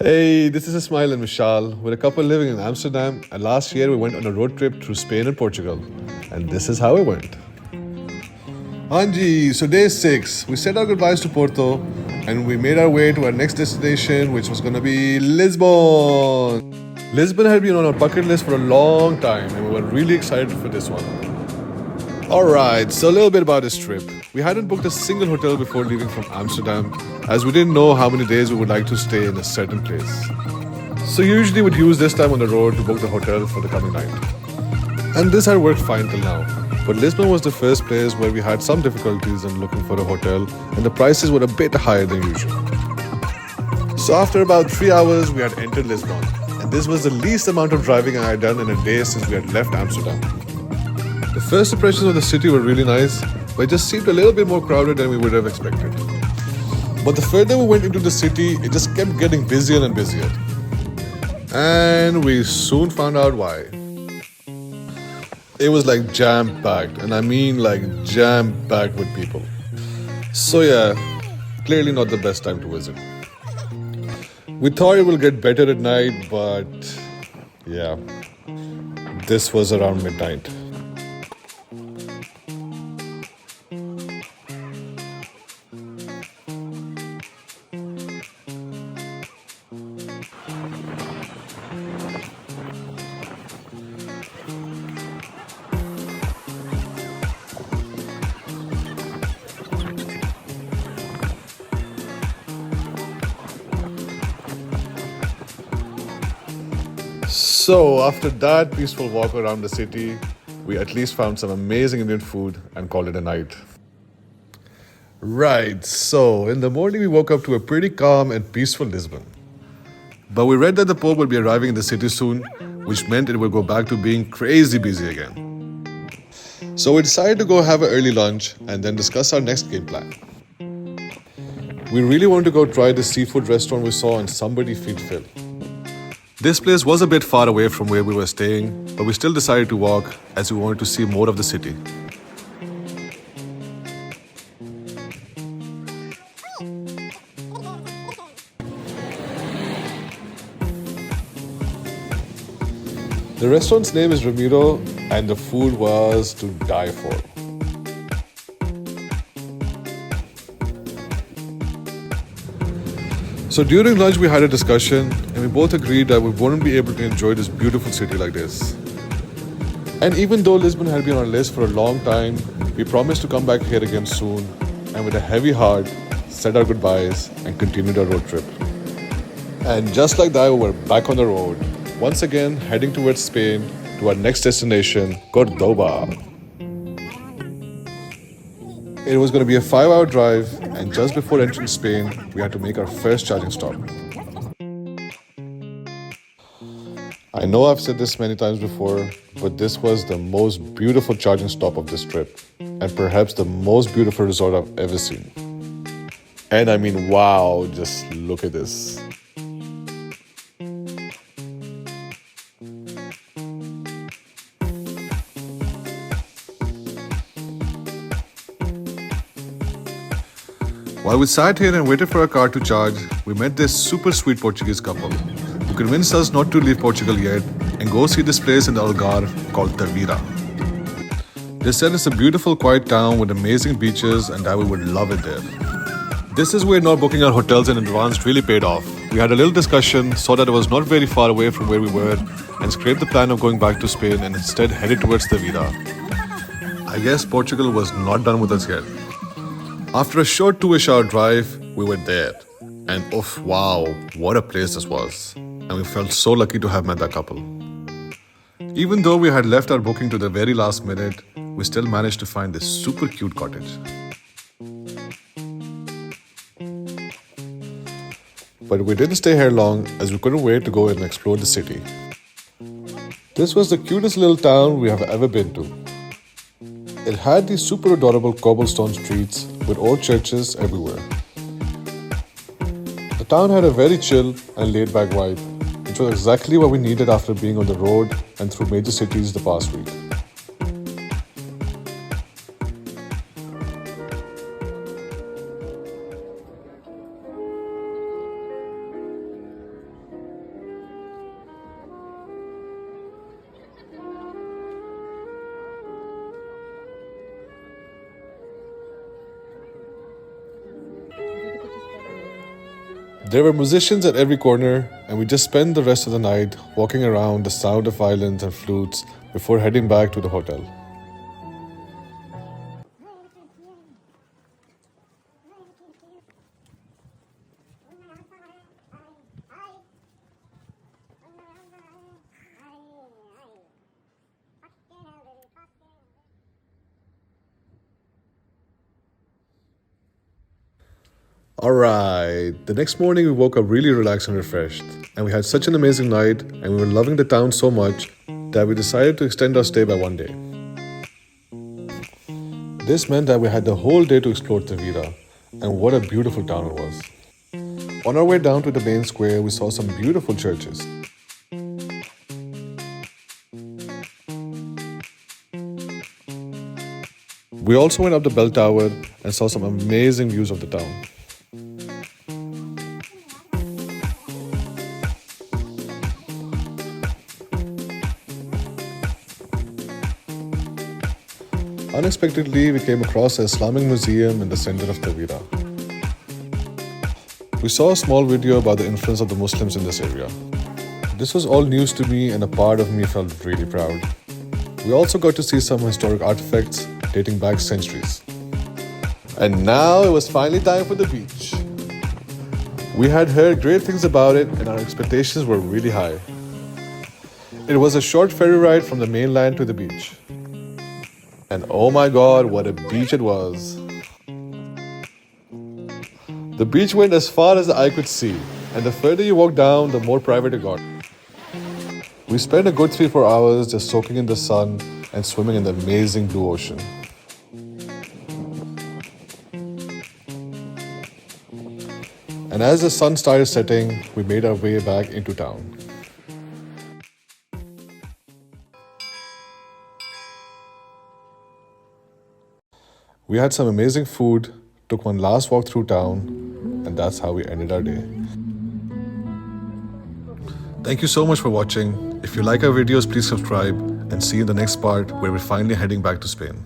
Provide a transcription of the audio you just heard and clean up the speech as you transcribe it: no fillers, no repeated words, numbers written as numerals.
Hey, this is Ismail and Vishal. We're a couple living in Amsterdam, and last year we went on a road trip through Spain and Portugal. And this is how it went. Anji, so day 6, we said our goodbyes to Porto and we made our way to our next destination, which was gonna be Lisbon. Lisbon had been on our bucket list for a long time, and we were really excited for this one. Alright, so a little bit about this trip. We hadn't booked a single hotel before leaving from Amsterdam, as we didn't know how many days we would like to stay in a certain place. So usually we'd use this time on the road to book the hotel for the coming night. And this had worked fine till now. But Lisbon was the first place where we had some difficulties in looking for a hotel, and the prices were a bit higher than usual. So after about 3 hours, we had entered Lisbon, and this was the least amount of driving I had done in a day since we had left Amsterdam. The first impressions of the city were really nice, but it just seemed a little bit more crowded than we would have expected. But the further we went into the city, it just kept getting busier and busier. And we soon found out why. It was like jam-packed, and I mean like jam-packed with people. So yeah, clearly not the best time to visit. We thought it will get better at night, but yeah, this was around midnight. So after that peaceful walk around the city, we at least found some amazing Indian food and called it a night. Right, so in the morning we woke up to a pretty calm and peaceful Lisbon. But we read that the Pope would be arriving in the city soon, which meant it would go back to being crazy busy again. So we decided to go have an early lunch and then discuss our next game plan. We really wanted to go try the seafood restaurant we saw on Somebody Feed Phil. This place was a bit far away from where we were staying, but we still decided to walk as we wanted to see more of the city. The restaurant's name is Ramiro, and the food was to die for. So during lunch we had a discussion, and we both agreed that we wouldn't be able to enjoy this beautiful city like this. And even though Lisbon had been on our list for a long time, we promised to come back here again soon, and with a heavy heart, said our goodbyes and continued our road trip. And just like that, we were back on the road, once again heading towards Spain to our next destination, Cordoba. It was going to be a 5-hour drive, and just before entering Spain, we had to make our first charging stop. I know I've said this many times before, but this was the most beautiful charging stop of this trip, and perhaps the most beautiful resort I've ever seen. And I mean, wow, just look at this. While we sat here and waited for our car to charge, we met this super sweet Portuguese couple who convinced us not to leave Portugal yet and go see this place in the Algarve called Tavira. They said it's a beautiful, quiet town with amazing beaches and that we would love it there. This is where not booking our hotels in advance really paid off. We had a little discussion, saw that it was not very far away from where we were, and scrapped the plan of going back to Spain and instead headed towards Tavira. I guess Portugal was not done with us yet. After a short 2-ish hour drive, we were there. And oof, wow, what a place this was. And we felt so lucky to have met that couple. Even though we had left our booking to the very last minute, we still managed to find this super cute cottage. But we didn't stay here long as we couldn't wait to go and explore the city. This was the cutest little town we have ever been to. It had these super adorable cobblestone streets with old churches everywhere. The town had a very chill and laid-back vibe, which was exactly what we needed after being on the road and through major cities the past week. There were musicians at every corner, and we just spent the rest of the night walking around the sound of violins and flutes before heading back to the hotel. Alright, the next morning we woke up really relaxed and refreshed, and we had such an amazing night and we were loving the town so much that we decided to extend our stay by one day. This meant that we had the whole day to explore Tavira, and what a beautiful town it was. On our way down to the main square, we saw some beautiful churches. We also went up the bell tower and saw some amazing views of the town. Unexpectedly, we came across an Islamic museum in the center of Tavira. We saw a small video about the influence of the Muslims in this area. This was all news to me, and a part of me felt really proud. We also got to see some historic artifacts dating back centuries. And now it was finally time for the beach. We had heard great things about it, and our expectations were really high. It was a short ferry ride from the mainland to the beach. And oh my god, what a beach it was. The beach went as far as the eye could see, and the further you walked down, the more private it got. We spent a good 3-4 hours just soaking in the sun and swimming in the amazing blue ocean. And as the sun started setting, we made our way back into town. We had some amazing food, took one last walk through town, and that's how we ended our day. Thank you so much for watching. If you like our videos, please subscribe and see you in the next part where we're finally heading back to Spain.